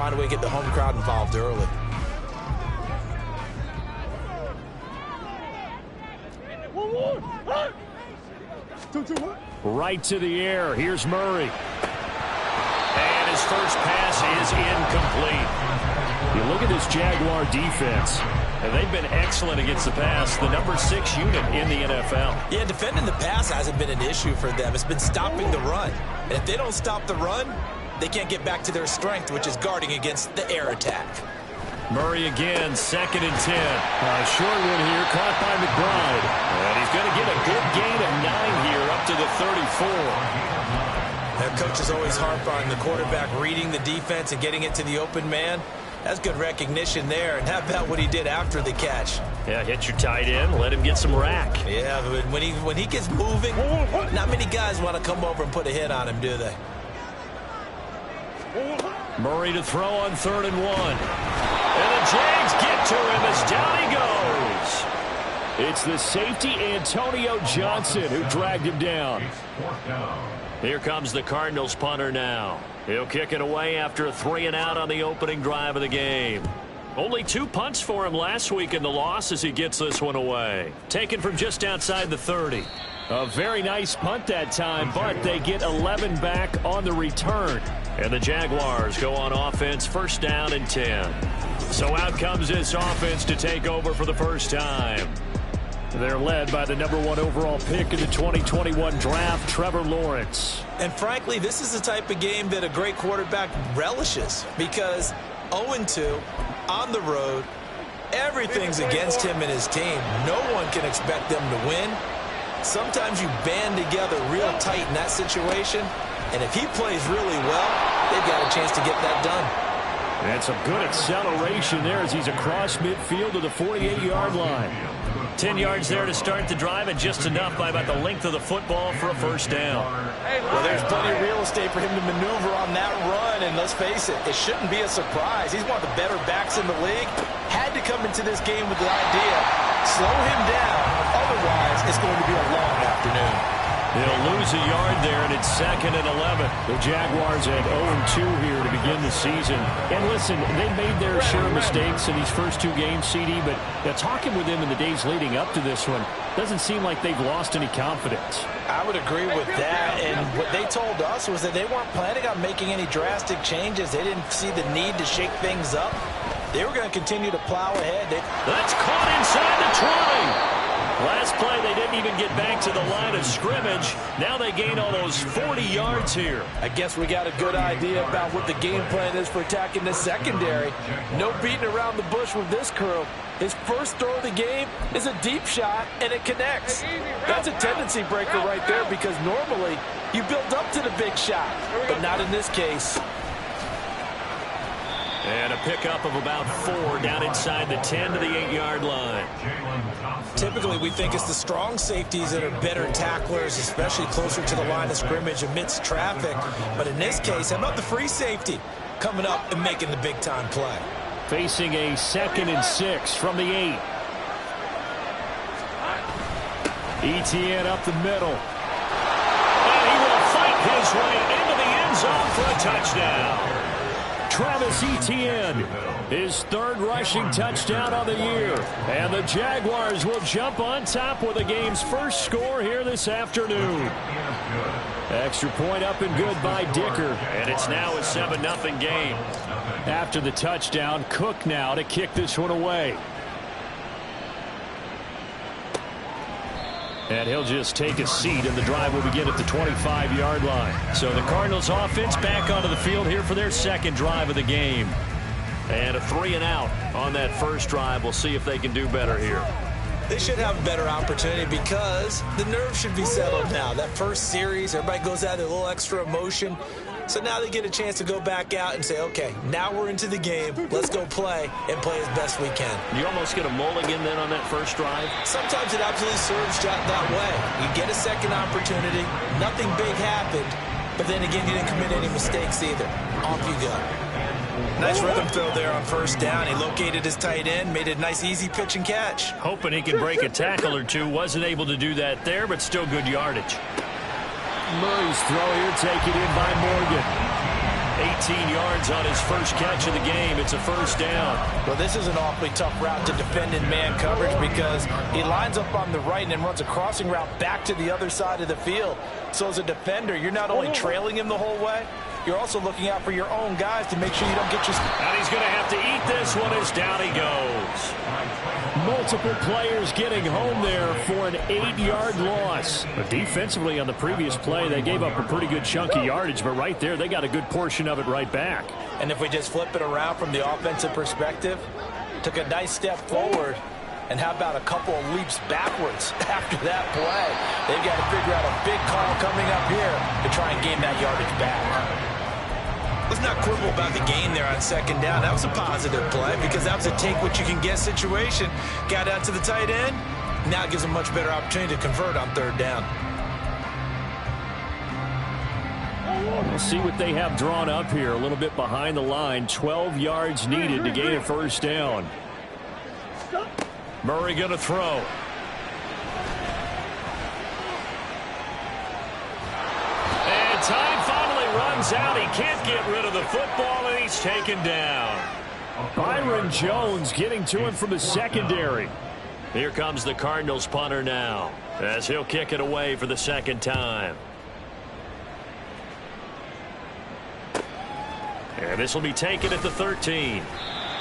find a way to get the home crowd involved early. Right to the air. Here's Murray. And his first pass is incomplete. You look at this Jaguar defense, and they've been excellent against the pass, the number 6 unit in the NFL. Yeah, defending the pass hasn't been an issue for them. It's been stopping the run. And if they don't stop the run, they can't get back to their strength, which is guarding against the air attack. Murray again, 2nd and 10. Short one here, caught by McBride. And he's going to get a good gain of 9 here, up to the 34. That coach is always harp on the quarterback reading the defense and getting it to the open man. That's good recognition there. And how about what he did after the catch? Yeah, hit your tight end, let him get some rack. Yeah, but when he gets moving, not many guys want to come over and put a hit on him, do they? Murray to throw on 3rd and 1. And the Jags get to him as down he goes. It's the safety Antonio Johnson who dragged him down. Here comes the Cardinals punter now. He'll kick it away after a 3-and-out on the opening drive of the game. Only 2 punts for him last week in the loss as he gets this one away. Taken from just outside the 30. A very nice punt that time, but they get 11 back on the return. And the Jaguars go on offense, 1st down and 10. So out comes this offense to take over for the first time. They're led by the number 1 overall pick in the 2021 draft, Trevor Lawrence. And frankly, this is the type of game that a great quarterback relishes because 0-2 on the road, everything's against him and his team. No one can expect them to win. Sometimes you band together real tight in that situation, and if he plays really well, they've got a chance to get that done. And some good acceleration there as he's across midfield to the 48-yard line. 10 yards there to start the drive, and just enough by about the length of the football for a 1st down. Well, there's plenty of real estate for him to maneuver on that run, and let's face it, it shouldn't be a surprise. He's one of the better backs in the league. Had to come into this game with the idea, slow him down, otherwise it's going to be a long afternoon. They'll lose a yard there, and it's 2nd and 11. The Jaguars at 0-2 here to begin the season. And listen, they made their share of mistakes in these first 2 games, CD, but talking with them in the days leading up to this one, doesn't seem like they've lost any confidence. I would agree with that, and what they told us was that they weren't planning on making any drastic changes. They didn't see the need to shake things up. They were going to continue to plow ahead. That's caught inside the 20. Last play, they didn't even get back to the line of scrimmage. Now they gain almost 40 yards here. I guess we got a good idea about what the game plan is for attacking the secondary. No beating around the bush with this crew. His first throw of the game is a deep shot, and it connects. That's a tendency breaker right there because normally you build up to the big shot, but not in this case. And a pickup of about 4 down inside the 10 to the 8-yard line. Typically, we think it's the strong safeties that are better tacklers, especially closer to the line of scrimmage amidst traffic. But in this case, how about the free safety coming up and making the big-time play? Facing a 2nd and 6 from the 8. Etienne up the middle. And he will fight his way into the end zone for a touchdown. Travis Etienne, his 3rd rushing touchdown on the year. And the Jaguars will jump on top with the game's first score here this afternoon. Extra point up and good by Dicker. And it's now a 7-0 game. After the touchdown, Cook now to kick this one away. And he'll just take a seat, and the drive will begin at the 25-yard line. So the Cardinals offense back onto the field here for their 2nd drive of the game. And a 3-and-out on that first drive. We'll see if they can do better here. They should have a better opportunity because the nerves should be settled now. That first series, everybody goes out with a little extra emotion. So now they get a chance to go back out and say, okay, now we're into the game. Let's go play and play as best we can. You almost get a mulligan then on that first drive? Sometimes it absolutely serves that way. You get a second opportunity. Nothing big happened. But then again, you didn't commit any mistakes either. Off you go. Nice rhythm throw there on 1st down. He located his tight end, made a nice easy pitch and catch. Hoping he could break a tackle or two. Wasn't able to do that there, but still good yardage. Murray's throw here taken in by Morgan. 18 yards on his first catch of the game. It's a first down. Well, this is an awfully tough route to defend in man coverage because he lines up on the right and then runs a crossing route back to the other side of the field. So as a defender, you're not only trailing him the whole way, you're also looking out for your own guys to make sure you don't get your... And he's going to have to eat this one as down he goes. Multiple players getting home there for an 8-yard loss. But defensively on the previous play, they gave up a pretty good chunk of yardage, but right there, they got a good portion of it right back. And if we just flip it around from the offensive perspective, took a nice step forward, and how about a couple of leaps backwards after that play? They've got to figure out a big call coming up here to try and gain that yardage back. Let's not quibble about the gain there on second down. That was a positive play because that was a take-what-you-can-get situation. Got out to the tight end. Now it gives them a much better opportunity to convert on third down. We'll see what they have drawn up here. A little bit behind the line. 12 yards needed to gain a first down. Murray going to throw. And time finally runs out. He can't get rid of the football, and he's taken down. Byron Jones getting to him from the secondary. Here comes the Cardinals punter now, as he'll kick it away for the second time. And this will be taken at the 13.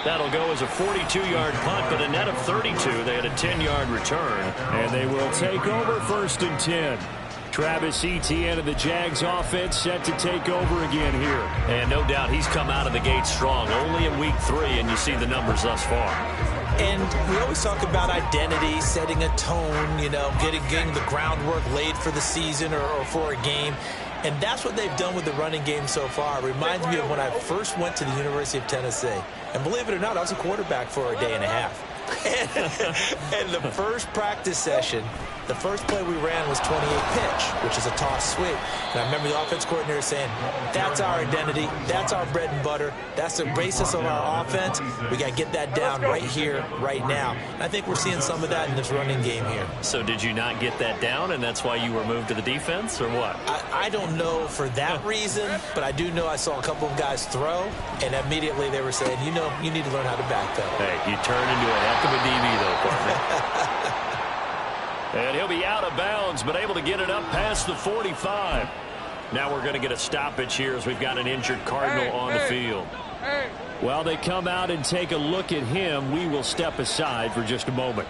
That'll go as a 42-yard punt, but a net of 32. They had a 10-yard return, and they will take over first and 10. Travis Etienne of the Jags offense set to take over again here. And no doubt he's come out of the gate strong, only in week 3, and you see the numbers thus far. And we always talk about identity, setting a tone, you know, getting the groundwork laid for the season or for a game. And that's what they've done with the running game so far. It reminds me of when I first went to the University of Tennessee. And believe it or not, I was a quarterback for a day and a half. And the first practice session, the first play we ran was 28 pitch, which is a toss sweep. And I remember the offense coordinator saying, that's our identity, that's our bread and butter, that's the basis of our offense. We got to get that down right here, right now. And I think we're seeing some of that in this running game here. So did you not get that down, and that's why you were moved to the defense, or what? I don't know for that reason, but I do know I saw a couple of guys throw, and immediately they were saying, you know, you need to learn how to backpedal. Hey, you turn into a heck of a DB, though, partner. And he'll be out of bounds, but able to get it up past the 45. Now we're going to get a stoppage here as we've got an injured Cardinal on the field. While they come out and take a look at him, we will step aside for just a moment.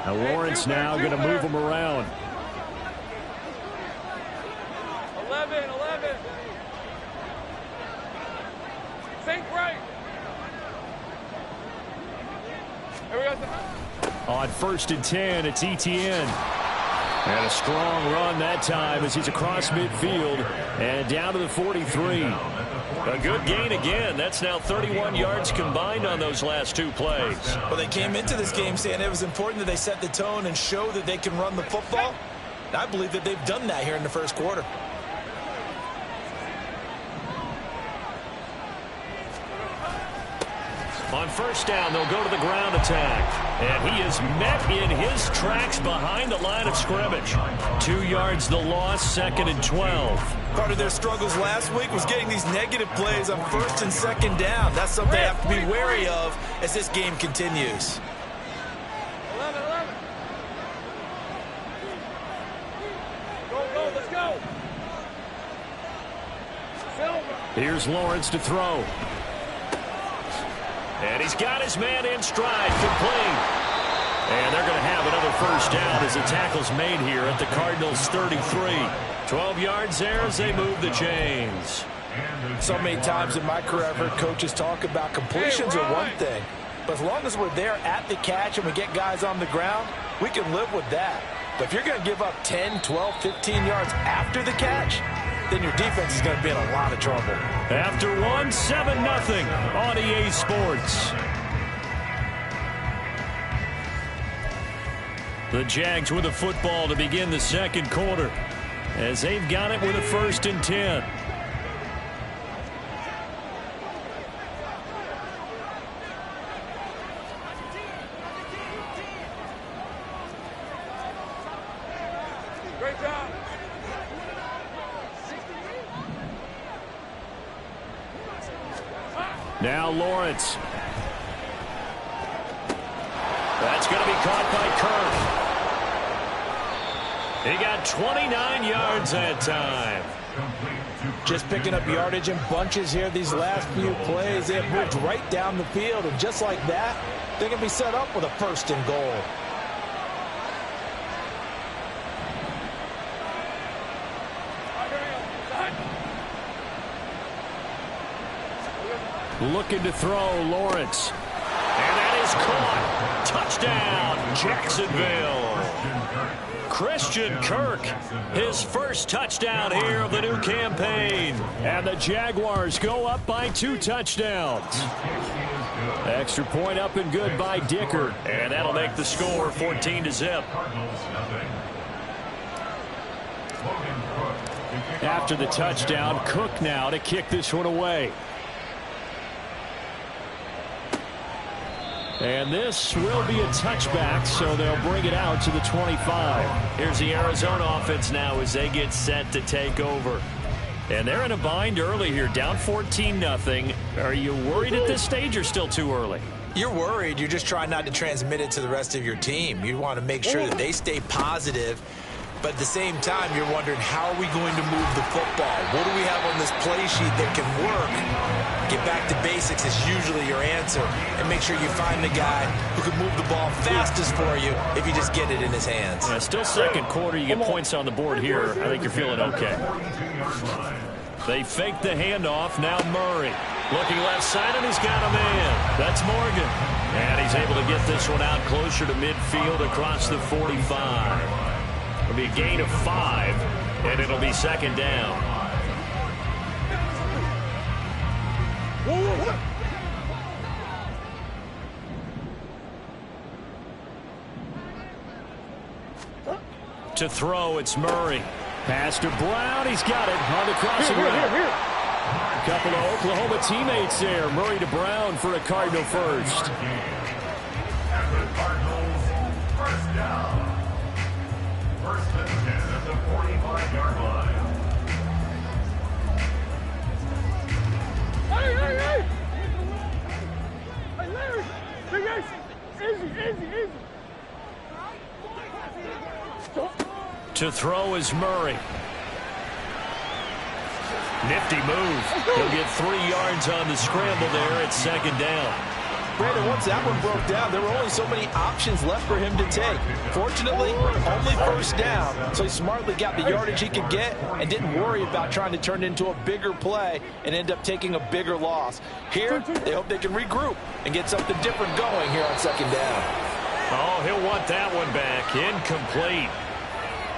Now Lawrence now going to move him around. 11. Think right. On first and 10, it's Etienne. And a strong run that time as he's across midfield and down to the 43. A good gain again. That's now 31 yards combined on those last 2 plays. Well, they came into this game saying it was important that they set the tone and show that they can run the football. And I believe that they've done that here in the first quarter. On first down, they'll go to the ground attack. And he is met in his tracks behind the line of scrimmage. 2 yards the loss, second and 12. Part of their struggles last week was getting these negative plays on first and second down. That's something they have to be wary of as this game continues. 11. Go, let's go. Here's Lawrence to throw. And he's got his man in stride, complete. And they're going to have another first down as the tackle's made here at the Cardinals' 33. 12 yards there as they move the chains. So many times in my career I've heard coaches talk about completions are one thing, but as long as we're there at the catch and we get guys on the ground, we can live with that. But if you're going to give up 10, 12, 15 yards after the catch, then your defense is going to be in a lot of trouble. After 7-0 on EA Sports. The Jags with the football to begin the second quarter as they've got it with a first and 10. Great job. Now Lawrence. That's going to be caught by Kirk. He got 29 yards that time. Just picking up yardage in bunches here these last few plays. They have moved right down the field, and just like that, they can be set up with a 1st and goal. Looking to throw, Lawrence. And that is caught. Touchdown, Jacksonville. Christian Kirk, his first touchdown here of the new campaign. And the Jaguars go up by 2 touchdowns. Extra point up and good by Dicker. And that'll make the score 14-0. After the touchdown, Cook now to kick this one away. And this will be a touchback, so they'll bring it out to the 25. Here's the Arizona offense now as they get set to take over. And they're in a bind early here, down 14-0. Are you worried at this stage or still too early? You're worried. You're just trying not to transmit it to the rest of your team. You want to make sure that they stay positive. But at the same time, you're wondering, how are we going to move the football? What do we have on this play sheet that can work? Get back to basics is usually your answer. And make sure you find the guy who can move the ball fastest for you if you just get it in his hands. Yeah, still second quarter. You get points on the board here. I think you're feeling okay. They fake the handoff. Now Murray. Looking left side, and he's got a man. That's Morgan. And he's able to get this one out closer to midfield across the 45. It'll be a gain of 5, and it'll be 2nd down. To throw, it's Murray. Pass to Brown. He's got it on the crossing route. A couple of Oklahoma teammates there. Murray to Brown for a Cardinal first. First down. First and 10 at the 45-yard line. Hey! Hey, Larry! Big Ace! Easy! To throw is Murray. Nifty move. He'll get 3 yards on the scramble there at 2nd down. Brandon, once that one broke down, there were only so many options left for him to take. Fortunately, only 1st down, so he smartly got the yardage he could get and didn't worry about trying to turn it into a bigger play and end up taking a bigger loss. Here, they hope they can regroup and get something different going here on 2nd down. Oh, he'll want that one back. Incomplete.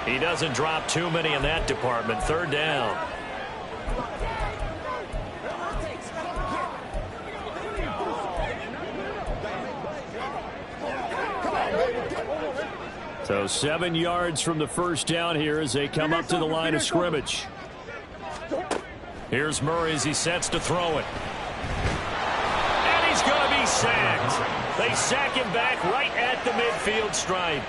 He doesn't drop too many in that department. 3rd down. So 7 yards from the 1st down here as they come up to the line of scrimmage. Here's Murray as he sets to throw it. And he's going to be sacked. They sack him back right at the midfield stripe.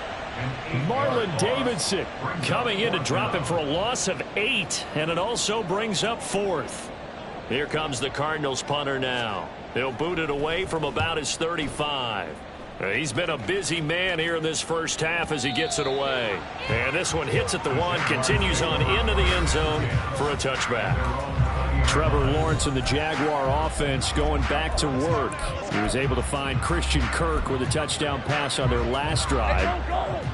Marlon Davidson coming in to drop him for a loss of 8, and it also brings up 4th. Here comes the Cardinals punter now. He'll boot it away from about his 35. He's been a busy man here in this first half as he gets it away. And this one hits at the 1, continues on into the end zone for a touchback. Trevor Lawrence and the Jaguar offense going back to work. He was able to find Christian Kirk with a touchdown pass on their last drive.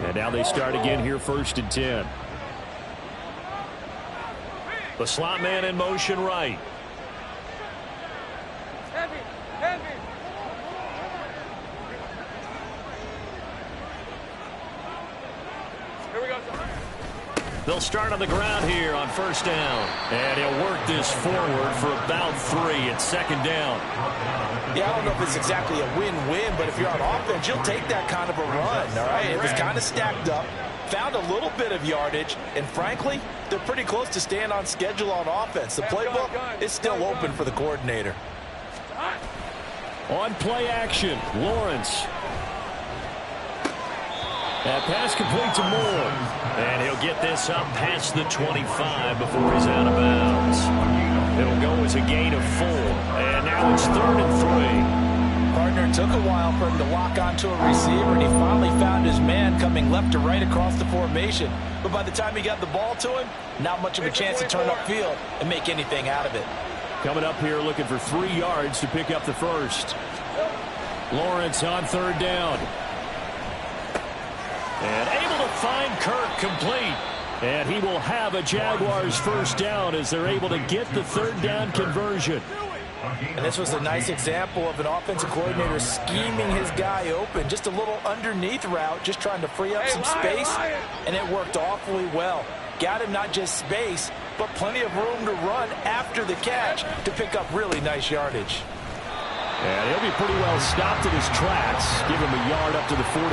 And now they start again here 1st and 10. The slot man in motion right. Heavy! Here we go. They'll start on the ground here on 1st down. And he'll work this forward for about 3 at 2nd down. Yeah, I don't know if it's exactly a win-win, but if you're on offense, you'll take that kind of a run, all right? It was kind of stacked up, found a little bit of yardage, and frankly, they're pretty close to staying on schedule on offense. The playbook is still open for the coordinator. On play action, Lawrence. That pass complete to Moore. And he'll get this up past the 25 before he's out of bounds. It'll go as a gain of 4. And now it's 3rd and 3. Partner, it took a while for him to lock onto a receiver, and he finally found his man coming left to right across the formation. But by the time he got the ball to him, not much of a chance to turn upfield and make anything out of it. Coming up here looking for 3 yards to pick up the first. Lawrence on 3rd down. And able to find Kirk complete. And he will have a Jaguars first down as they're able to get the 3rd down conversion. And this was a nice example of an offensive coordinator scheming his guy open. Just a little underneath route, just trying to free up some space, and it worked awfully well. Got him not just space, but plenty of room to run after the catch to pick up really nice yardage. And he'll be pretty well stopped in his tracks. Give him a yard up to the 42.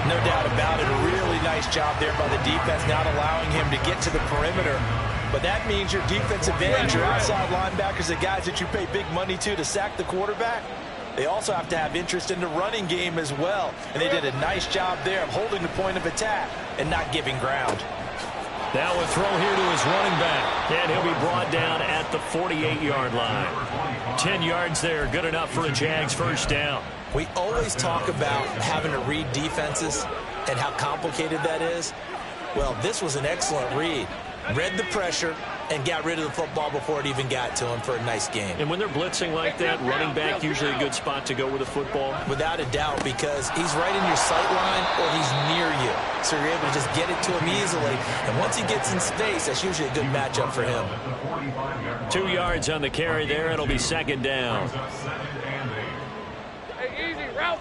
No doubt about it. A really nice job there by the defense, not allowing him to get to the perimeter. But that means your defensive ends, your outside linebackers, the guys that you pay big money to sack the quarterback, they also have to have interest in the running game as well. And they did a nice job there of holding the point of attack and not giving ground. Now a throw here to his running back. And he'll be brought down at the 48-yard line. 10 yards there, good enough for a Jags first down. We always talk about having to read defenses and how complicated that is. Well, this was an excellent read. Read the pressure and got rid of the football before it even got to him for a nice game. And when they're blitzing like that, running back usually a good spot to go with the football? Without a doubt, because he's right in your sight line or he's near you. So you're able to just get it to him easily. And once he gets in space, that's usually a good matchup for him. 2 yards on the carry there. It'll be 2nd down. Hey, easy. Route.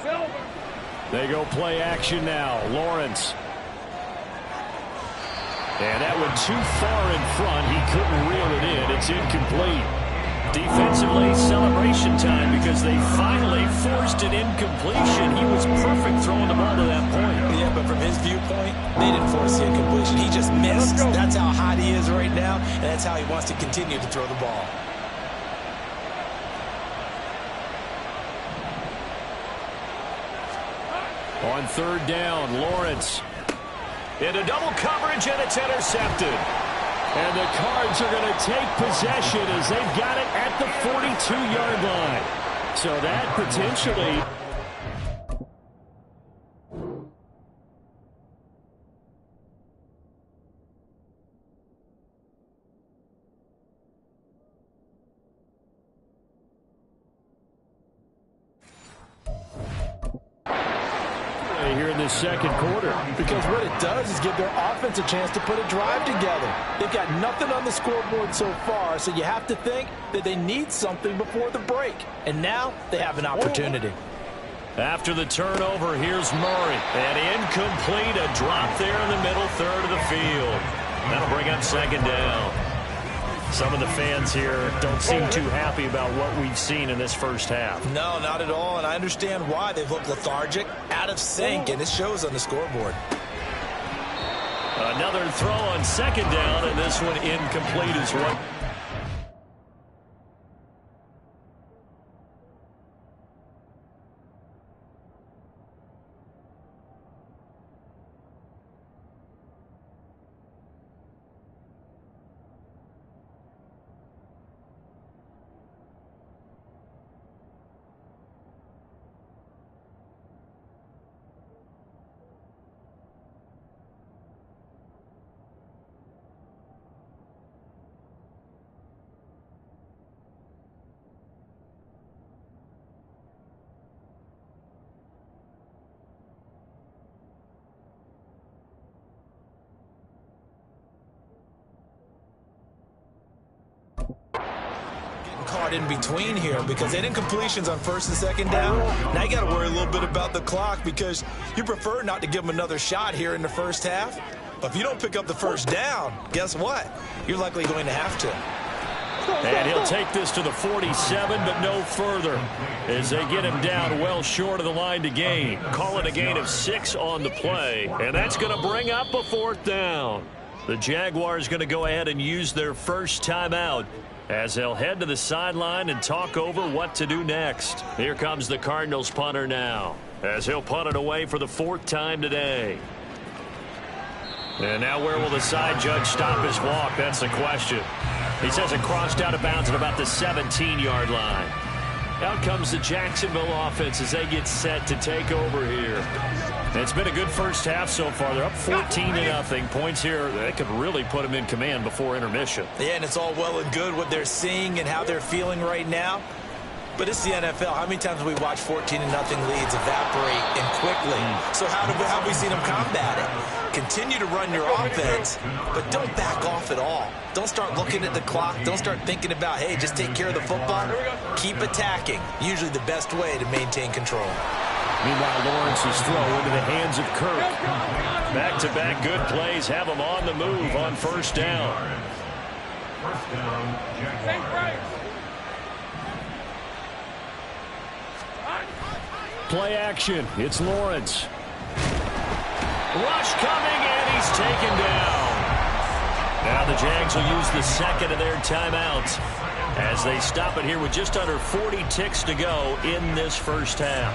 Silver. They go play action now. Lawrence. And that went too far in front. He couldn't reel it in. It's incomplete. Defensively, celebration time because they finally forced an incompletion. He was perfect throwing the ball to that point. Yeah, but from his viewpoint, they didn't force the incompletion. He just missed. That's how hot he is right now, and that's how he wants to continue to throw the ball. On 3rd down, Lawrence. Into double coverage, and it's intercepted. And the Cards are going to take possession as they've got it at the 42-yard line. So that potentially... here in this 2nd quarter. Because what it does is give their offense a chance to put a drive together. They've got nothing on the scoreboard so far, so you have to think that they need something before the break. And now they have an opportunity. After the turnover, here's Murray. And incomplete, a drop there in the middle 3rd of the field. That'll bring up 2nd down. Some of the fans here don't seem too happy about what we've seen in this first half. No, not at all, and I understand why. They've looked lethargic, out of sync, and it shows on the scoreboard. Another throw on 2nd down, and this one incomplete as well. Caught in between here because they didn't completions on 1st and 2nd down. Now you got to worry a little bit about the clock because you prefer not to give them another shot here in the first half. But if you don't pick up the first down, guess what? You're likely going to have to. And he'll take this to the 47, but no further as they get him down well short of the line to gain. Call it a gain of 6 on the play, and that's going to bring up a 4th down. The Jaguars going to go ahead and use their first timeout as they'll head to the sideline and talk over what to do next. Here comes the Cardinals punter now. as he'll punt it away for the 4th time today. And now where will the side judge stop his walk? That's the question. He says it crossed out of bounds at about the 17-yard line. Out comes the Jacksonville offense as they get set to take over here. And it's been a good first half so far. They're up 14-0. Points here, they could really put them in command before intermission. Yeah, and it's all well and good what they're seeing and how they're feeling right now. But it's the NFL. How many times have we watched 14-0 leads evaporate and quickly? So how have we seen them combat it? Continue to run your offense, but don't back off at all. Don't start looking at the clock. Don't start thinking about, hey, just take care of the football. Keep attacking. Usually the best way to maintain control. Meanwhile, Lawrence's throw into the hands of Kirk. Back-to-back good plays have him on the move on first down. First down, Jaguars. Play action. It's Lawrence. Rush coming, and he's taken down. Now the Jags will use the second of their timeouts as they stop it here with just under 40 ticks to go in this first half.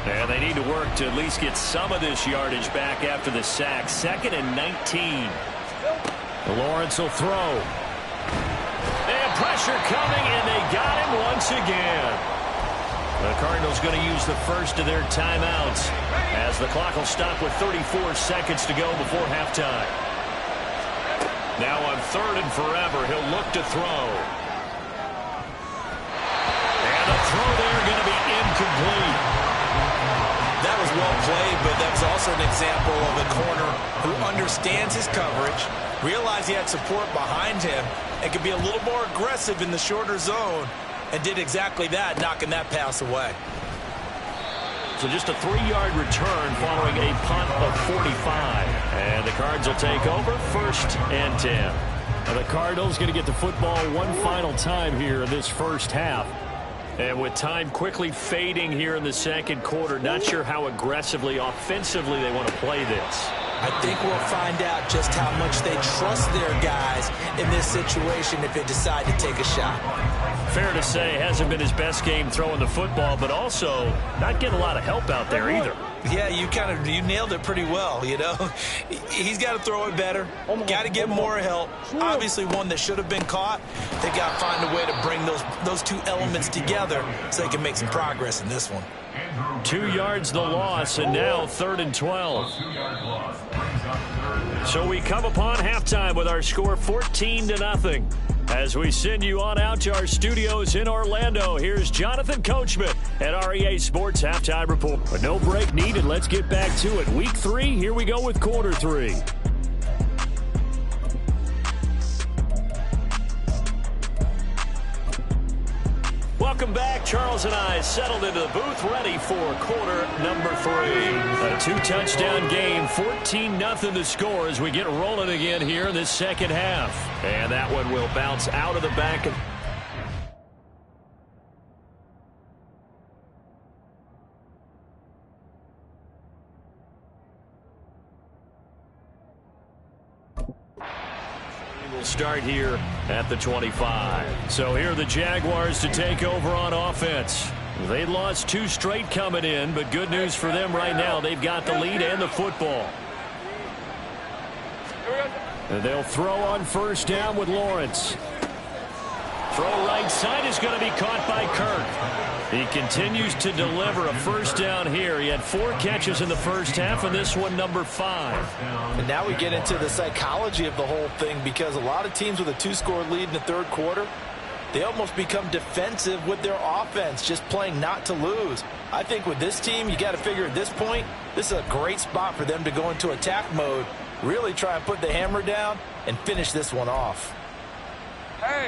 And they need to work to at least get some of this yardage back after the sack. 2nd and 19. Lawrence will throw. And pressure coming, and they got him once again. The Cardinals going to use the first of their timeouts as the clock will stop with 34 seconds to go before halftime. Now on 3rd and forever, he'll look to throw. And the throw there going to be incomplete. That was well played, but that was also an example of a corner who understands his coverage, realized he had support behind him, and could be a little more aggressive in the shorter zone, and did exactly that, knocking that pass away. So just a 3-yard return following a punt of 45. And the Cards will take over 1st and 10. Now the Cardinals going to get the football one final time here in this first half. And with time quickly fading here in the second quarter, not sure how aggressively, offensively they want to play this. I think we'll find out just how much they trust their guys in this situation if they decide to take a shot. Fair to say, hasn't been his best game throwing the football, but also not getting a lot of help out there either. Yeah, you nailed it pretty well, you know. He's got to throw it better. Got to get more help. Obviously one that should have been caught. They got to find a way to bring those two elements together so they can make some progress in this one. 2 yards the loss, and now 3rd and 12. So we come upon halftime with our score 14-0. As we send you on out to our studios in Orlando, here's Jonathan Coachman at REA Sports Halftime Report. But no break needed. Let's get back to it. Week 3, here we go with quarter 3. Welcome back. Charles and I settled into the booth ready for quarter number 3. A 2-touchdown game, 14-0 the score as we get rolling again here in this second half. And that one will bounce out of the back. Start here at the 25. So here are the Jaguars to take over on offense. They lost 2 straight coming in, but good news for them right now. They've got the lead and the football. And they'll throw on first down with Lawrence. Throw right side is going to be caught by Kirk. He continues to deliver a first down here. He had 4 catches in the first half, and this one number 5. And now we get into the psychology of the whole thing, because a lot of teams with a 2-score lead in the third quarter, they almost become defensive with their offense, just playing not to lose. I think with this team, you got to figure at this point, this is a great spot for them to go into attack mode, really try and put the hammer down and finish this one off.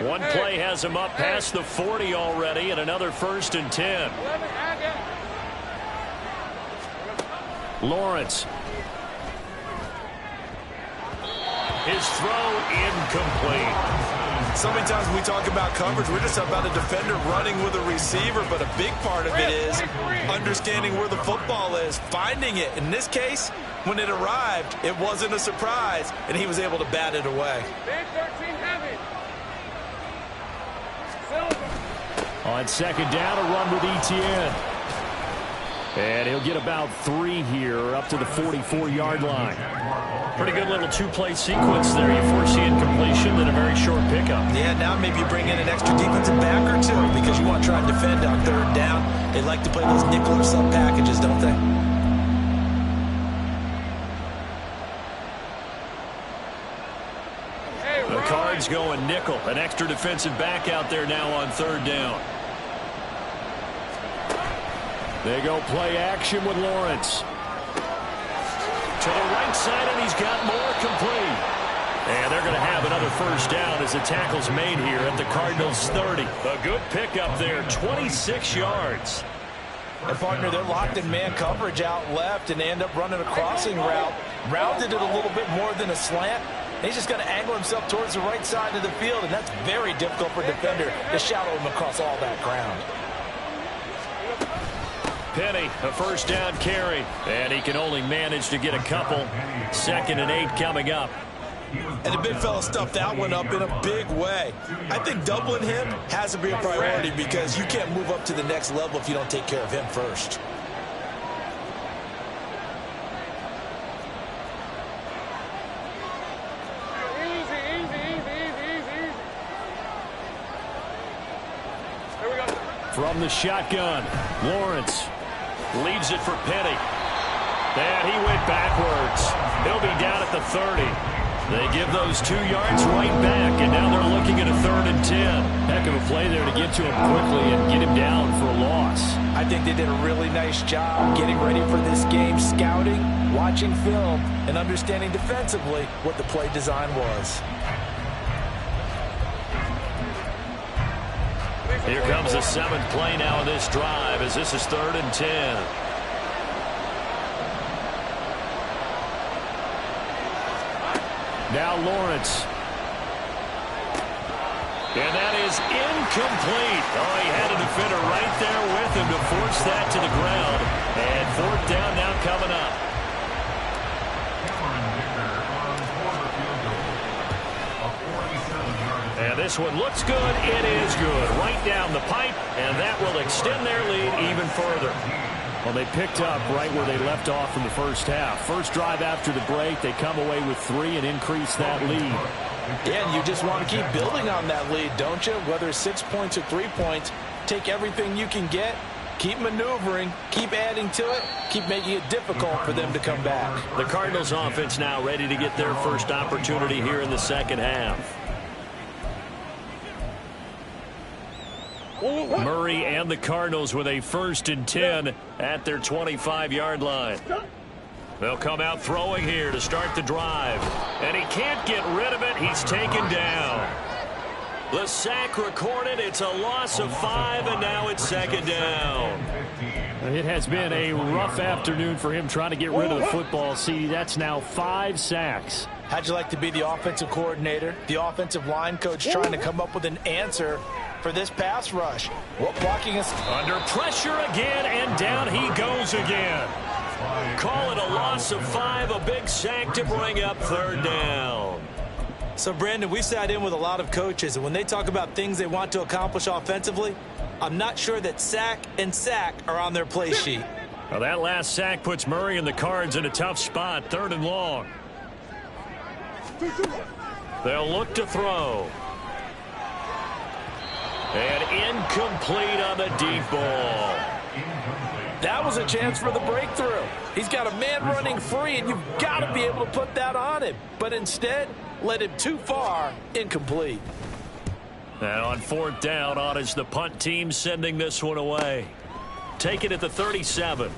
One play has him up past the 40 already, and another 1st and 10. Lawrence. His throw incomplete. So many times when we talk about coverage, we're just about a defender running with a receiver, but a big part of it is understanding where the football is, finding it. In this case, when it arrived, it wasn't a surprise, and he was able to bat it away. On second down, a run with Etienne. And he'll get about 3 here up to the 44-yard line. Pretty good little two-play sequence there. You foresee incompletion, then a very short pickup. Yeah, now maybe you bring in an extra defensive back or two because you want to try and defend on 3rd down. They like to play those nickel or sub packages, don't they? The Cards going nickel. An extra defensive back out there now on 3rd down. They go play action with Lawrence. To the right side, and he's got more complete. And they're going to have another 1st down as the tackle's made here at the Cardinals' 30. A good pickup there, 26 yards. And, partner, they're locked in man coverage out left, and they end up running a crossing route. Rounded it a little bit more than a slant. He's just going to angle himself towards the right side of the field, and that's very difficult for a defender to shadow him across all that ground. Penny, a 1st down carry, and he can only manage to get a couple. 2nd and 8 coming up. And the big fella stuffed that one up in a big way. I think doubling him has to be a priority because you can't move up to the next level if you don't take care of him first. From the shotgun, Lawrence leaves it for Penny. And he went backwards. He'll be down at the 30. They give those 2 yards right back, and now they're looking at a 3rd and 10. Heck of a play there to get to him quickly and get him down for a loss. I think they did a really nice job getting ready for this game, scouting, watching film, and understanding defensively what the play design was. Here comes the 7th play now of this drive as this is 3rd and 10. Now Lawrence. And that is incomplete. Oh, he had a defender right there with him to force that to the ground. And 4th down now coming up. And this one looks good. It is good. Right down the pipe, and that will extend their lead even further. Well, they picked up right where they left off in the 1st half. First drive after the break, they come away with 3 and increase that lead. Yeah, and you just want to keep building on that lead, don't you? Whether it's 6 points or 3 points, take everything you can get, keep maneuvering, keep adding to it, keep making it difficult for them to come back. The Cardinals offense now ready to get their first opportunity here in the 2nd half. Murray and the Cardinals with a 1st and 10 at their 25-yard line. They'll come out throwing here to start the drive. And he can't get rid of it. He's taken down. The sack recorded. It's a loss of 5, and now it's 2nd down. It has been a rough afternoon for him trying to get rid of the football. See, that's now 5 sacks. How'd you like to be the offensive coordinator, the offensive line coach trying to come up with an answer for this pass rush? What blocking us? Under pressure again, and down he goes again. Call it a loss of 5, a big sack to bring up 3rd down. So, Brandon, we sat in with a lot of coaches, and when they talk about things they want to accomplish offensively, I'm not sure that sack and sack are on their play sheet. Well, that last sack puts Murray and the Cards in a tough spot, 3rd and long. They'll look to throw. And incomplete on the deep ball. That was a chance for the breakthrough. He's got a man running free, and you've got to be able to put that on him. But instead, led him too far, incomplete. And on 4th down, on is the punt team sending this one away. Take it at the 37.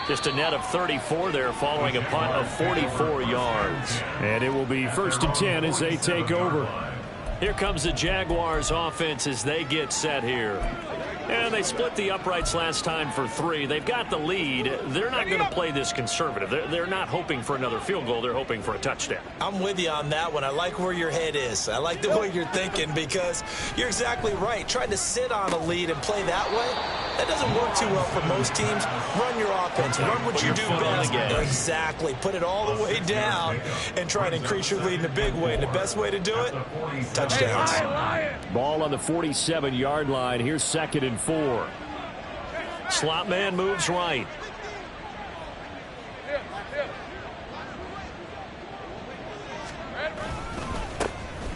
Just a net of 34 there following a punt of 44 yards. And it will be 1st and 10 as they take over. Here comes the Jaguars offense as they get set here. And they split the uprights last time for 3. They've got the lead. They're not going to play this conservative. They're not hoping for another field goal. They're hoping for a touchdown. I'm with you on that one. I like where your head is. I like the way you're thinking because you're exactly right. Trying to sit on a lead and play that way, that doesn't work too well for most teams. Run your offense. Run what you do best. Exactly. Put it all the way down and try to increase your lead in a big way. And the best way to do it, touchdowns. Ball on the 47-yard line. Here's 2nd and 4. Slot man moves right.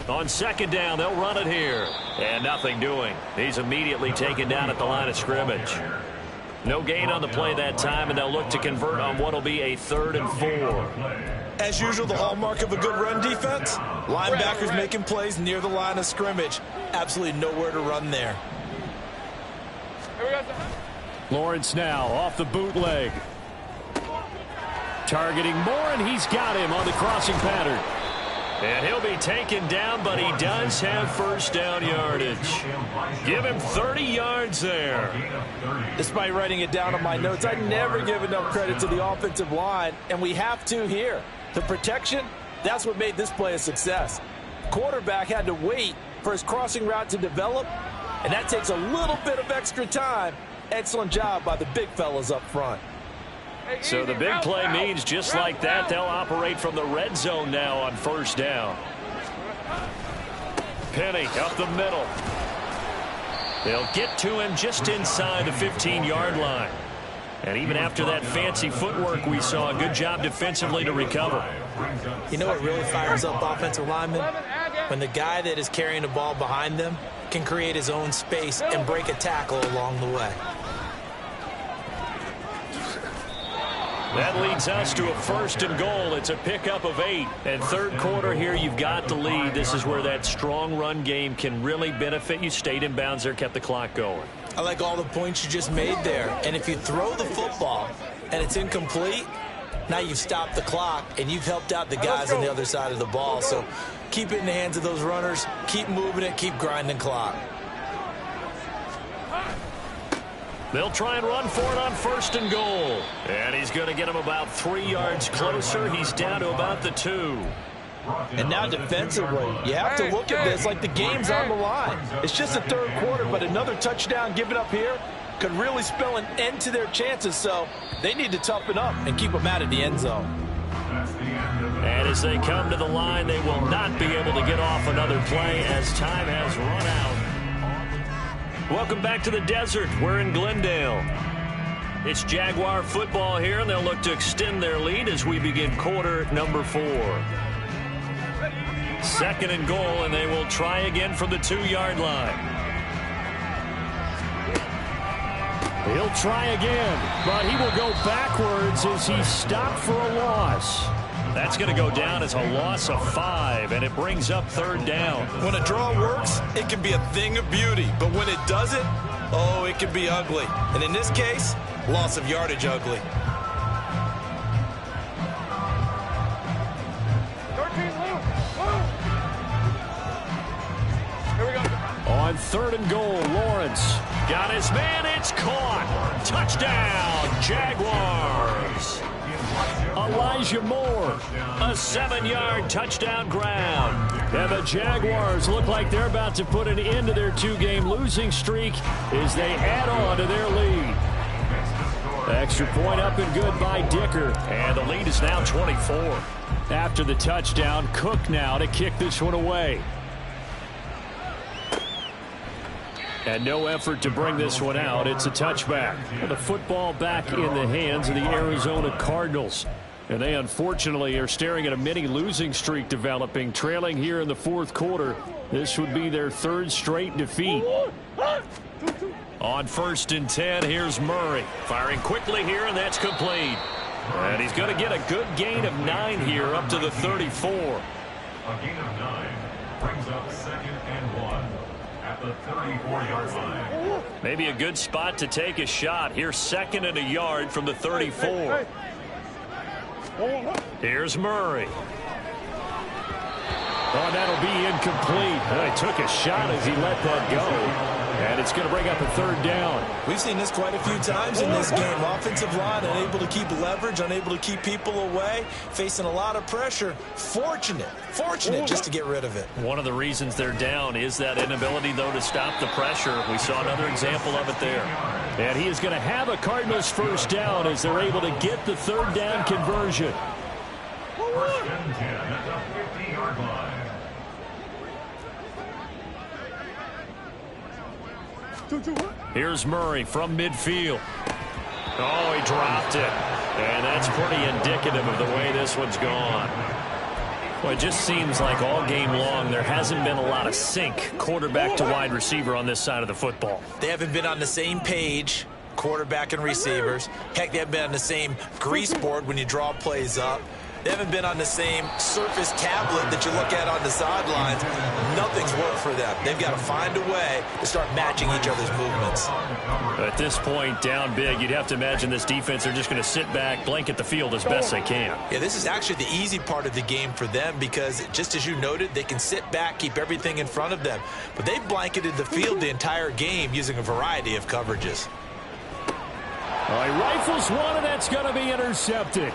On second down, they'll run it here. And nothing doing. He's immediately taken down at the line of scrimmage. No gain on the play that time, and they'll look to convert on what will be a 3rd and 4. As usual, the hallmark of a good run defense, linebackers making plays near the line of scrimmage. Absolutely nowhere to run there. Lawrence now off the bootleg. Targeting Moore, and he's got him on the crossing pattern. And he'll be taken down, but he does have first down yardage. Give him 30 yards there. Despite writing it down on my notes, I never give enough credit to the offensive line, and we have to here. The protection, that's what made this play a success. Quarterback had to wait for his crossing route to develop, and that takes a little bit of extra time. Excellent job by the big fellas up front. So the big play means just like that, they'll operate from the red zone now on first down. Penny up the middle. They'll get to him just inside the 15-yard line. And even after that fancy footwork we saw, a good job defensively to recover. You know what really fires up offensive linemen? When the guy that is carrying the ball behind them can create his own space and break a tackle along the way. That leads us to a 1st and goal. It's a pickup of 8. And third quarter here, you've got the lead. This is where that strong run game can really benefit you. Stayed in bounds there, kept the clock going. I like all the points you just made there. And if you throw the football and it's incomplete, now you've stopped the clock and you've helped out the guys on the other side of the ball. So keep it in the hands of those runners. Keep moving it. Keep grinding clock. They'll try and run for it on 1st and goal. And he's going to get him about 3 yards closer. He's down to about the 2. And now defensively, you have to look at this like the game's on the line. It's just the third quarter, but another touchdown given up here could really spell an end to their chances. So they need to toughen up and keep them out of the end zone. And as they come to the line, they will not be able to get off another play as time has run out. Welcome back to the desert. We're in Glendale. It's Jaguar football here, and they'll look to extend their lead as we begin quarter number 4. 2nd and goal, and they will try again from the 2-yard line. He'll try again, but he will go backwards as he stopped for a loss. That's going to go down as a loss of 5, and it brings up 3rd down. When a draw works, it can be a thing of beauty. But when it doesn't, oh, it can be ugly. And in this case, loss of yardage ugly. 13, here we go. On 3rd and goal, Lawrence got his man. It's caught. Touchdown, Jaguars. Elijah Moore, a 7-yard touchdown grab. And the Jaguars look like they're about to put an end to their 2-game losing streak as they add on to their lead. Extra point up and good by Dicker. And the lead is now 24. After the touchdown, Cook now to kick this one away. And no effort to bring this one out. It's a touchback. And the football back in the hands of the Arizona Cardinals. And they unfortunately are staring at a mini losing streak developing, trailing here in the 4th quarter. This would be their 3rd straight defeat. On 1st and 10, here's Murray. Firing quickly here, and that's complete. And he's going to get a good gain of 9 here up to the 34. A gain of 9 brings up 2nd and 1 at the 34-yard line. Maybe a good spot to take a shot. Here's 2nd and a yard from the 34. Here's Murray. Oh, that'll be incomplete. He took a shot as he let that go. And it's going to bring up a 3rd down. We've seen this quite a few times in this game. Offensive line unable to keep leverage, unable to keep people away, facing a lot of pressure. Fortunate just to get rid of it. One of the reasons they're down is that inability, though, to stop the pressure. We saw another example of it there. And he is going to have a Cardinals 1st down as they're able to get the 3rd down conversion. 1st and 10 at the 50-yard line. 2-2. Here's Murray from midfield. Oh, he dropped it. And that's pretty indicative of the way this one's gone. Well, it just seems like all game long there hasn't been a lot of sync quarterback to wide receiver on this side of the football. They haven't been on the same page, quarterback and receivers. Heck, they haven't been on the same grease board when you draw plays up. They haven't been on the same surface tablet that you look at on the sidelines. Nothing's worked for them. They've got to find a way to start matching each other's movements. At this point, down big, you'd have to imagine this defense are just going to sit back, blanket the field as best they can. Yeah, this is actually the easy part of the game for them because, just as you noted, they can sit back, keep everything in front of them. But they've blanketed the field the entire game using a variety of coverages. All right, rifles one, and that's going to be intercepted.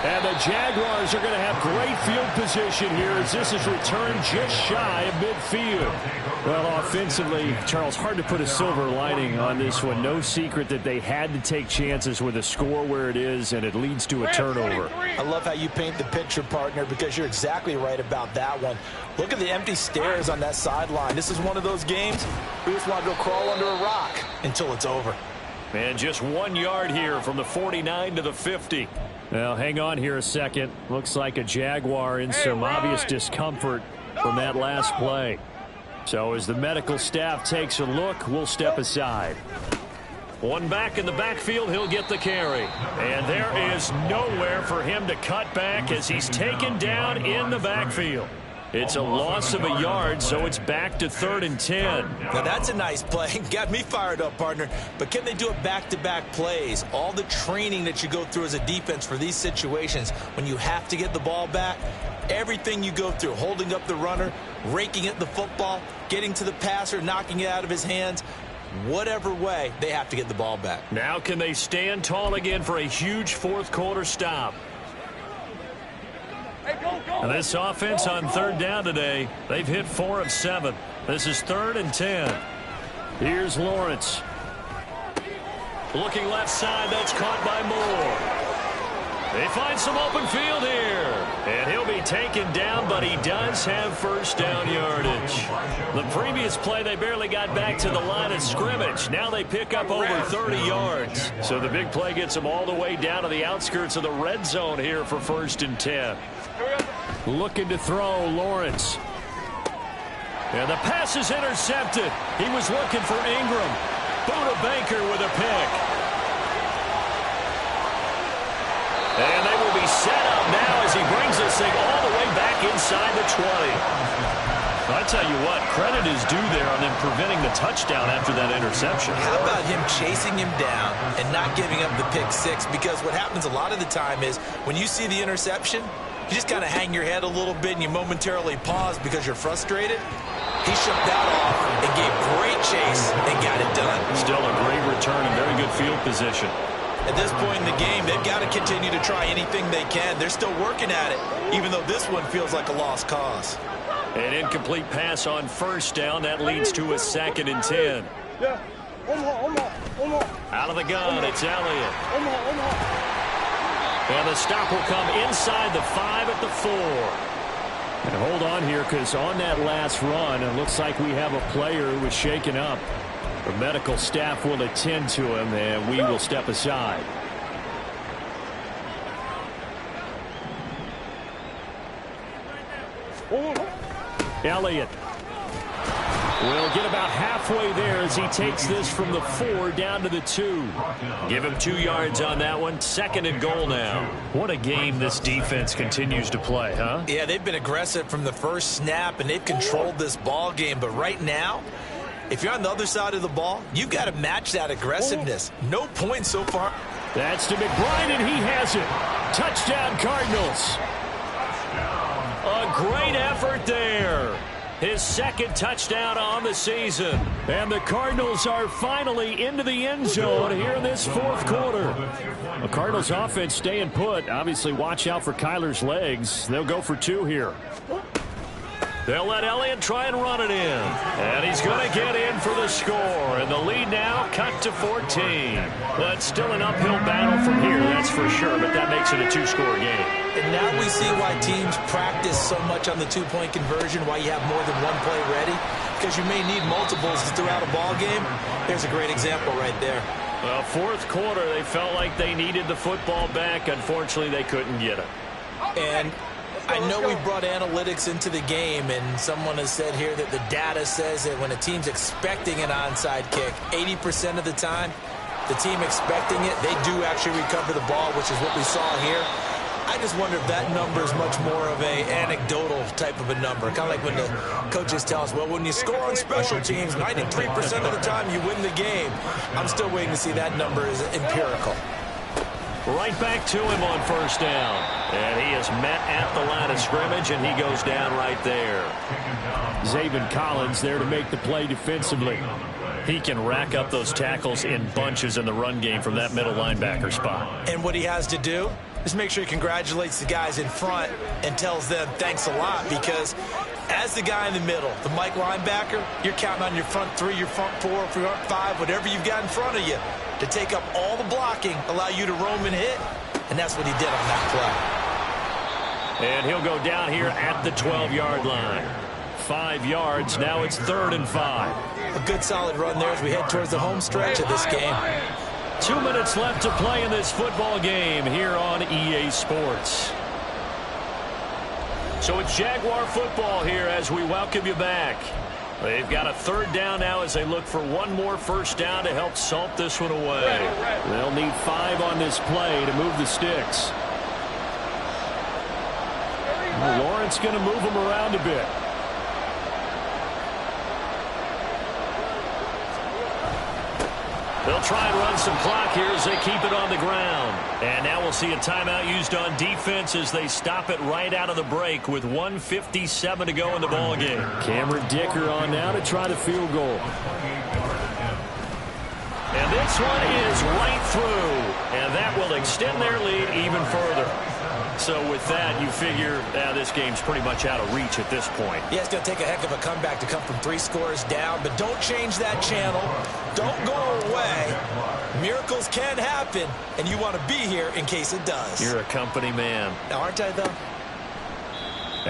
And the Jaguars are going to have great field position here as this is returned just shy of midfield. Well, offensively, Charles, hard to put a silver lining on this one. No secret that they had to take chances with a score where it is, and it leads to a turnover. I love how you paint the picture, partner, because you're exactly right about that one. Look at the empty stairs on that sideline. This is one of those games we just want to go crawl under a rock until it's over. And just 1 yard here from the 49 to the 50. Now, hang on here a second. Looks like a Jaguar in some obvious discomfort from that last play. So as the medical staff takes a look, we'll step aside. One back in the backfield, he'll get the carry. And there is nowhere for him to cut back as he's taken down in the backfield. It's a loss of a yard, so it's back to 3rd and 10. Now, that's a nice play. Got me fired up, partner. But can they do it back-to-back plays? All the training that you go through as a defense for these situations, when you have to get the ball back, everything you go through, holding up the runner, raking at the football, getting to the passer, knocking it out of his hands, whatever way, they have to get the ball back. Now can they stand tall again for a huge fourth-quarter stop? And this offense on 3rd down today, they've hit 4 of 7. This is 3rd and 10. Here's Lawrence. Looking left side, that's caught by Moore. They find some open field here. And he'll be taken down, but he does have first down yardage. The previous play, they barely got back to the line of scrimmage. Now they pick up over 30 yards. So the big play gets them all the way down to the outskirts of the red zone here for 1st and 10. Looking to throw, Lawrence. And the pass is intercepted. He was looking for Ingram. Buda Baker with a pick. And they will be set up now as he brings this thing all the way back inside the 20. I tell you what, credit is due there on them preventing the touchdown after that interception. How about him chasing him down and not giving up the pick six? Because what happens a lot of the time is when you see the interception, you just kind of hang your head a little bit and you momentarily pause because you're frustrated. He shook that off and gave great chase and got it done. Still a great return and very good field position. At this point in the game, they've got to continue to try anything they can. They're still working at it, even though this one feels like a lost cause. An incomplete pass on 1st down. That leads to a 2nd and 10. Out of the gun, it's Elliott. And the stop will come inside the 5 at the 4. And hold on here, because on that last run, it looks like we have a player who was shaken up. The medical staff will attend to him, and we will step aside. Elliott will get about halfway there as he takes this from the 4 down to the 2. Give him 2 yards on that one. 2nd and goal now. What a game this defense continues to play, huh? Yeah, they've been aggressive from the first snap, and they've controlled this ball game. But right now, if you're on the other side of the ball, you've got to match that aggressiveness. No points so far. That's to McBride, and he has it. Touchdown, Cardinals. A great effort there. His 2nd touchdown on the season. And the Cardinals are finally into the end zone here in this 4th quarter. The Cardinals offense staying put. Obviously, watch out for Kyler's legs. They'll go for 2 here. They'll let Elliott try and run it in. And he's going to get in for the score. And the lead now cut to 14. But still an uphill battle from here, that's for sure. But that makes it a 2-score game. And now we see why teams practice so much on the 2-point conversion, why you have more than one play ready. because you may need multiples throughout a ball game. Here's a great example right there. Well, fourth quarter, they felt like they needed the football back. Unfortunately, they couldn't get it. And I know we brought analytics into the game, and someone has said here that the data says that when a team's expecting an onside kick, 80% of the time, the team expecting it, they do actually recover the ball, which is what we saw here. I just wonder if that number is much more of a anecdotal type of a number. Kind of like when the coaches tell us, well, when you score on special teams, 93% of the time you win the game. I'm still waiting to see that number is empirical. Right back to him on first down. And he is met at the line of scrimmage, and he goes down right there. Zaven Collins there to make the play defensively. He can rack up those tackles in bunches in the run game from that middle linebacker spot. And what he has to do is make sure he congratulates the guys in front and tells them thanks a lot, because as the guy in the middle, the Mike linebacker, you're counting on your front three, your front four, your front five, whatever you've got in front of you to take up all the blocking, allow you to roam and hit, and that's what he did on that play. And he'll go down here at the 12-yard line. 5 yards, now it's 3rd and 5. A good solid run there as we head towards the home stretch of this game. 2 minutes left to play in this football game here on EA Sports. So it's Jaguar football here as we welcome you back. They've got a 3rd down now as they look for one more first down to help salt this one away. They'll need 5 on this play to move the sticks. Lawrence going to move them around a bit. They'll try and run some clock here as they keep it on the ground. And now we'll see a timeout used on defense as they stop it right out of the break with 1:57 to go in the ball game. Cameron Dicker on now to try the field goal. And this one is right through. And that will extend their lead even further. So with that, you figure this game's pretty much out of reach at this point. Yeah, it's going to take a heck of a comeback to come from 3 scores down, but don't change that channel. Don't go away. Miracles can happen, and you want to be here in case it does. You're a company man. Aren't I, though?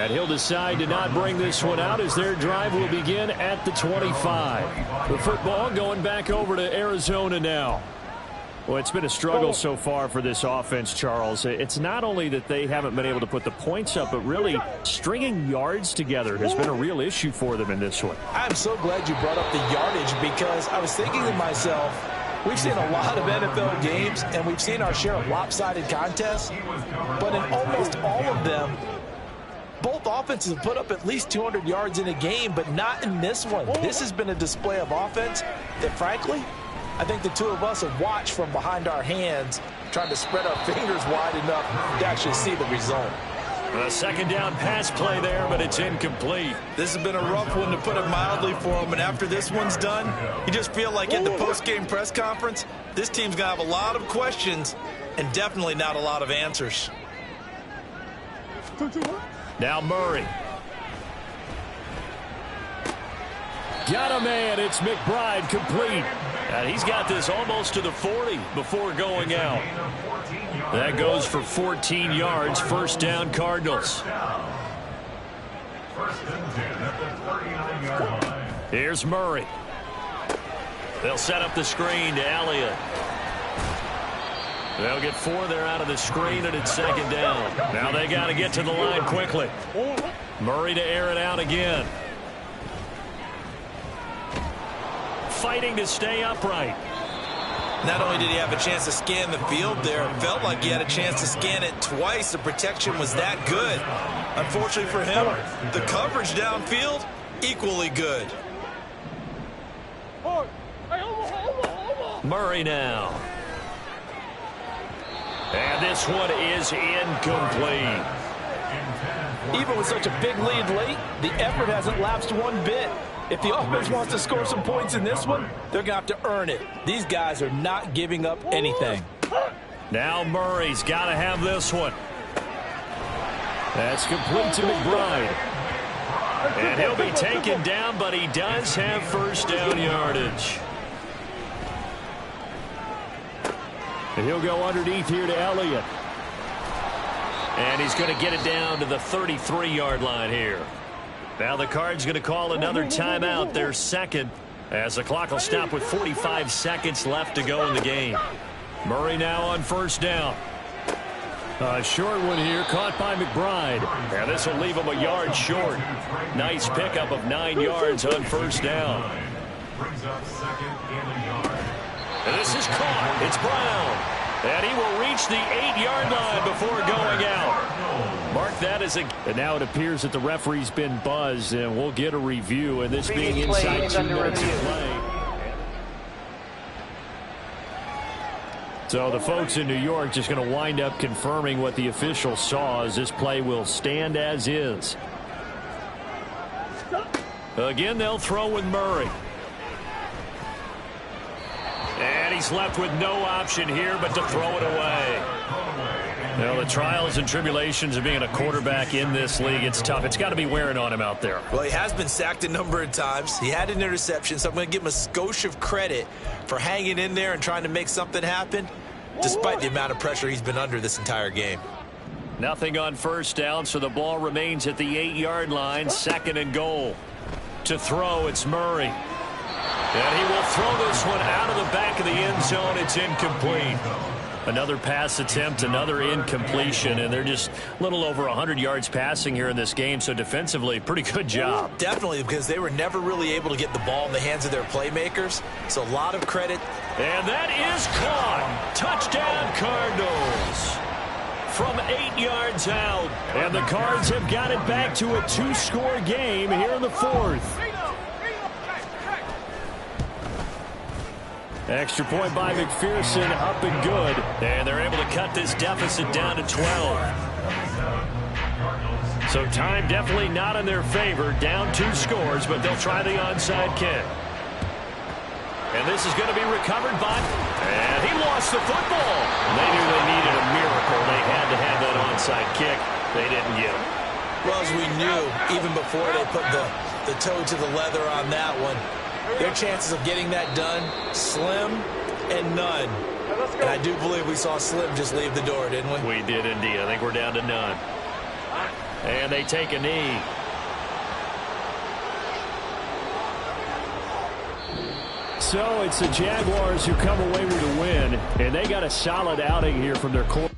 And he'll decide to not bring this one out as their drive will begin at the 25. The football going back over to Arizona now. Well, it's been a struggle so far for this offense, Charles. It's not only that they haven't been able to put the points up, but really stringing yards together has been a real issue for them in this one. I'm so glad you brought up the yardage, because I was thinking to myself, we've seen a lot of NFL games, and we've seen our share of lopsided contests, but in almost all of them, both offenses have put up at least 200 yards in a game, but not in this one. This has been a display of offense that, frankly, I think the two of us have watched from behind our hands, trying to spread our fingers wide enough to actually see the result. A 2nd down pass play there, but it's incomplete. This has been a rough one, to put it mildly, for them, and after this one's done, you just feel like at the post-game press conference, this team's going to have a lot of questions and definitely not a lot of answers. Now Murray. Got a man. It's McBride complete. And he's got this almost to the 40 before going out. That goes for 14 yards. 1st down, Cardinals. Here's Murray. They'll set up the screen to Elliott. They'll get 4 there out of the screen, and it's 2nd down. Now they got to get to the line quickly. Murray to air it out again. Fighting to stay upright. Not only did he have a chance to scan the field there, it felt like he had a chance to scan it twice. The protection was that good. Unfortunately for him, the coverage downfield, equally good. Murray now. And this one is incomplete. Even with such a big lead late, the effort hasn't lapsed one bit. If the offense wants to score some points in this one, they're going to have to earn it. These guys are not giving up anything. Now Murray's got to have this one. That's complete to McBride. And he'll be taken down, but he does have 1st down yardage. And he'll go underneath here to Elliott. And he's going to get it down to the 33-yard line here. Now the Cards going to call another timeout, their second, as the clock will stop with 45 seconds left to go in the game. Murray now on first down. A short one here, caught by McBride. And this will leave him a yard short. Nice pickup of 9 yards on first down. Brings up second and a yard. And this is caught. It's Brown. And he will reach the 8-yard line before going out. Mark that as a... And now it appears that the referee's been buzzed, and we'll get a review, and this being inside 2 minutes of play. So the folks in New York just going to wind up confirming what the official saw, as this play will stand as is. Again, they'll throw with Murray. And he's left with no option here but to throw it away. Now, the trials and tribulations of being a quarterback in this league, it's tough. It's got to be wearing on him out there. Well, he has been sacked a number of times. He had an interception, so I'm going to give him a skosh of credit for hanging in there and trying to make something happen, despite the amount of pressure he's been under this entire game. Nothing on first down, so the ball remains at the 8-yard line, second and goal. To throw, it's Murray. And he will throw this one out of the back of the end zone. It's incomplete. Another pass attempt, another incompletion, and they're just a little over 100 yards passing here in this game, so defensively, pretty good job. Definitely, because they were never really able to get the ball in the hands of their playmakers, so a lot of credit. And that is caught. Touchdown, Cardinals. From 8 yards out, and the Cards have got it back to a 2-score game here in the fourth. Extra point by McPherson, up and good. And they're able to cut this deficit down to 12. So time definitely not in their favor. Down 2 scores, but they'll try the onside kick. And this is going to be recovered by... And he lost the football. They knew they needed a miracle. They had to have that onside kick. They didn't get it. Well, as we knew, even before they put the toe to the leather on that one, their chances of getting that done, slim and none. And I do believe we saw Slim just leave the door, didn't we? We did indeed. I think we're down to none. And they take a knee. So it's the Jaguars who come away with a win, and they got a solid outing here from their core.